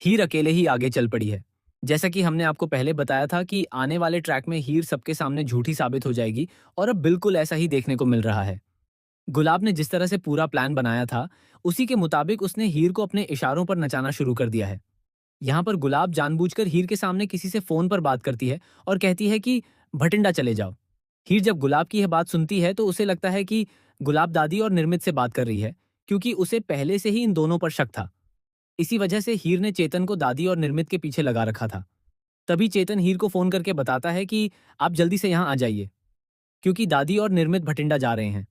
हीर अकेले ही आगे चल पड़ी है। जैसा कि हमने आपको पहले बताया था कि आने वाले ट्रैक में हीर सबके सामने झूठी साबित हो जाएगी और अब बिल्कुल ऐसा ही देखने को मिल रहा है। गुलाब ने जिस तरह से पूरा प्लान बनाया था, उसी के मुताबिक उसने हीर को अपने इशारों पर नचाना शुरू कर दिया है। यहाँ पर गुलाब जानबूझकर हीर के सामने किसी से फोन पर बात करती है और कहती है कि भटिंडा चले जाओ। हीर जब गुलाब की यह बात सुनती है तो उसे लगता है कि गुलाब दादी और निर्मित से बात कर रही है, क्योंकि उसे पहले से ही इन दोनों पर शक था। इसी वजह से हीर ने चेतन को दादी और निर्मित के पीछे लगा रखा था। तभी चेतन हीर को फोन करके बताता है कि आप जल्दी से यहाँ आ जाइए, क्योंकि दादी और निर्मित भटिंडा जा रहे हैं।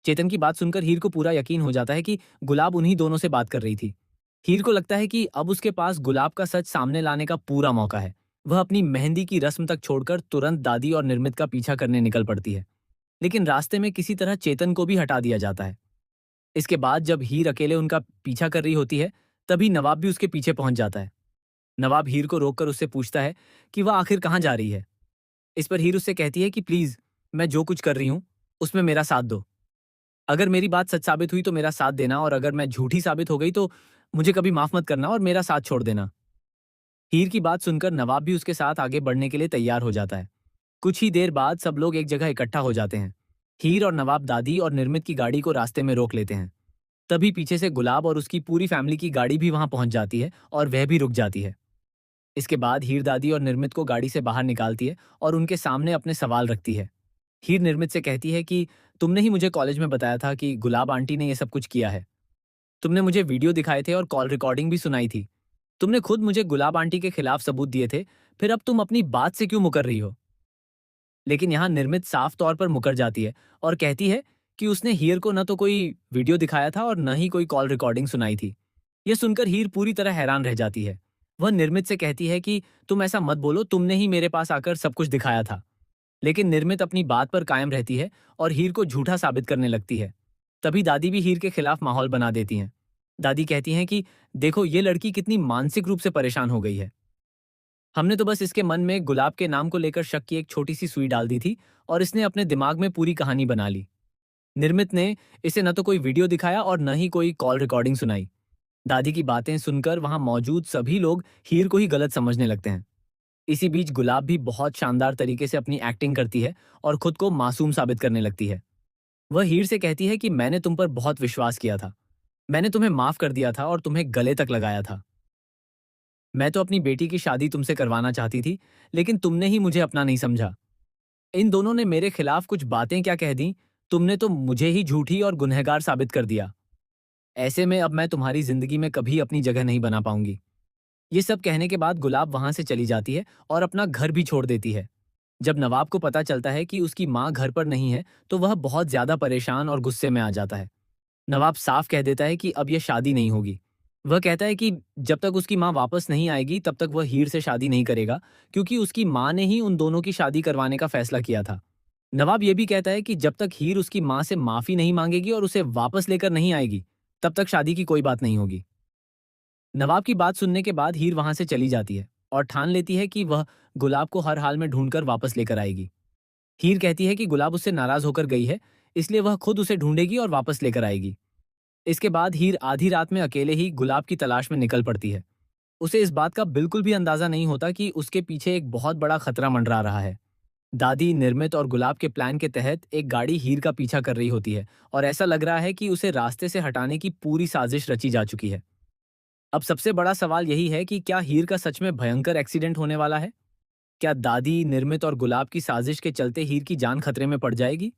चेतन की बात सुनकर हीर को पूरा यकीन हो जाता है कि गुलाब उन्हीं दोनों से बात कर रही थी। हीर को लगता है कि अब उसके पास गुलाब का सच सामने लाने का पूरा मौका है। वह अपनी मेहंदी की रस्म तक छोड़कर तुरंत दादी और निर्मित का पीछा करने निकल पड़ती है, लेकिन रास्ते में किसी तरह चेतन को भी हटा दिया जाता है। इसके बाद जब हीर अकेले उनका पीछा कर रही होती है, तभी नवाब भी उसके पीछे पहुंच जाता है। नवाब हीर को रोककर उससे पूछता है कि वह आखिर कहाँ जा रही है। इस पर हीर उससे कहती है कि प्लीज, मैं जो कुछ कर रही हूं उसमें मेरा साथ दो। अगर मेरी बात सच साबित हुई तो मेरा साथ देना, और अगर मैं झूठी साबित हो गई तो मुझे कभी माफ मत करना और मेरा साथ छोड़ देना। हीर की बात सुनकर नवाब भी उसके साथ आगे बढ़ने के लिए तैयार हो जाता है। कुछ ही देर बाद सब लोग एक जगह इकट्ठा हो जाते हैं। हीर और नवाब दादी और निर्मित की गाड़ी को रास्ते में रोक लेते हैं। तभी पीछे से गुलाब और उसकी पूरी फैमिली की गाड़ी भी वहां पहुंच जाती है और वह भी रुक जाती है। इसके बाद हीर दादी और निर्मित को गाड़ी से बाहर निकालती है और उनके सामने अपने सवाल रखती है। हीर निर्मित से कहती है कि तुमने ही मुझे कॉलेज में बताया था कि गुलाब आंटी ने यह सब कुछ किया है। तुमने मुझे वीडियो दिखाए थे और कॉल रिकॉर्डिंग भी सुनाई थी। तुमने खुद मुझे गुलाब आंटी के खिलाफ सबूत दिए थे, फिर अब तुम अपनी बात से क्यों मुकर रही हो? लेकिन यहाँ निर्मित साफ तौर पर मुकर जाती है और कहती है कि उसने हीर को न तो कोई वीडियो दिखाया था और न ही कोई कॉल रिकॉर्डिंग सुनाई थी। यह सुनकर हीर पूरी तरह हैरान रह जाती है। वह निर्मित से कहती है कि तुम ऐसा मत बोलो, तुमने ही मेरे पास आकर सब कुछ दिखाया था। लेकिन निर्मित अपनी बात पर कायम रहती है और हीर को झूठा साबित करने लगती है। तभी दादी भी हीर के खिलाफ माहौल बना देती हैं। दादी कहती हैं कि देखो, ये लड़की कितनी मानसिक रूप से परेशान हो गई है। हमने तो बस इसके मन में गुलाब के नाम को लेकर शक की एक छोटी सी सुई डाल दी थी और इसने अपने दिमाग में पूरी कहानी बना ली। निर्मित ने इसे न तो कोई वीडियो दिखाया और न ही कोई कॉल रिकॉर्डिंग सुनाई। दादी की बातें सुनकर वहां मौजूद सभी लोग हीर को ही गलत समझने लगते हैं। इसी बीच गुलाब भी बहुत शानदार तरीके से अपनी एक्टिंग करती है और खुद को मासूम साबित करने लगती है। वह हीर से कहती है कि मैंने तुम पर बहुत विश्वास किया था। मैंने तुम्हें माफ कर दिया था और तुम्हें गले तक लगाया था। मैं तो अपनी बेटी की शादी तुमसे करवाना चाहती थी, लेकिन तुमने ही मुझे अपना नहीं समझा। इन दोनों ने मेरे खिलाफ कुछ बातें क्या कह दी, तुमने तो मुझे ही झूठी और गुनहगार साबित कर दिया। ऐसे में अब मैं तुम्हारी जिंदगी में कभी अपनी जगह नहीं बना पाऊंगी। ये सब कहने के बाद गुलाब वहां से चली जाती है और अपना घर भी छोड़ देती है। जब नवाब को पता चलता है कि उसकी माँ घर पर नहीं है, तो वह बहुत ज्यादा परेशान और गुस्से में आ जाता है। नवाब साफ कह देता है कि अब यह शादी नहीं होगी। वह कहता है कि जब तक उसकी माँ वापस नहीं आएगी तब तक वह हीर से शादी नहीं करेगा, क्योंकि उसकी माँ ने ही उन दोनों की शादी करवाने का फैसला किया था। नवाब ये भी कहता है कि जब तक हीर उसकी माँ से माफी नहीं मांगेगी और उसे वापस लेकर नहीं आएगी, तब तक शादी की कोई बात नहीं होगी। नवाब की बात सुनने के बाद हीर वहां से चली जाती है और ठान लेती है कि वह गुलाब को हर हाल में ढूंढकर वापस लेकर आएगी। हीर कहती है कि गुलाब उससे नाराज होकर गई है, इसलिए वह खुद उसे ढूंढेगी और वापस लेकर आएगी। इसके बाद हीर आधी रात में अकेले ही गुलाब की तलाश में निकल पड़ती है। उसे इस बात का बिल्कुल भी अंदाजा नहीं होता कि उसके पीछे एक बहुत बड़ा खतरा मंडरा रहा है। दादी, निर्मित और गुलाब के प्लान के तहत एक गाड़ी हीर का पीछा कर रही होती है और ऐसा लग रहा है कि उसे रास्ते से हटाने की पूरी साजिश रची जा चुकी है। अब सबसे बड़ा सवाल यही है कि क्या हीर का सच में भयंकर एक्सीडेंट होने वाला है? क्या दादी, निर्मित और गुलाब की साजिश के चलते हीर की जान खतरे में पड़ जाएगी?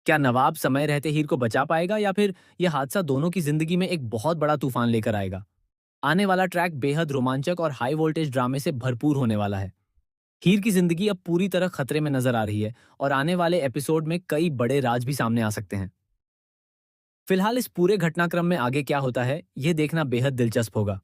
क्या नवाब समय रहते हीर को बचा पाएगा, या फिर यह हादसा दोनों की जिंदगी में एक बहुत बड़ा तूफान लेकर आएगा? आने वाला ट्रैक बेहद रोमांचक और हाई वोल्टेज ड्रामे से भरपूर होने वाला है। हीर की जिंदगी अब पूरी तरह खतरे में नजर आ रही है और आने वाले एपिसोड में कई बड़े राज भी सामने आ सकते हैं। फिलहाल इस पूरे घटनाक्रम में आगे क्या होता है, यह देखना बेहद दिलचस्प होगा।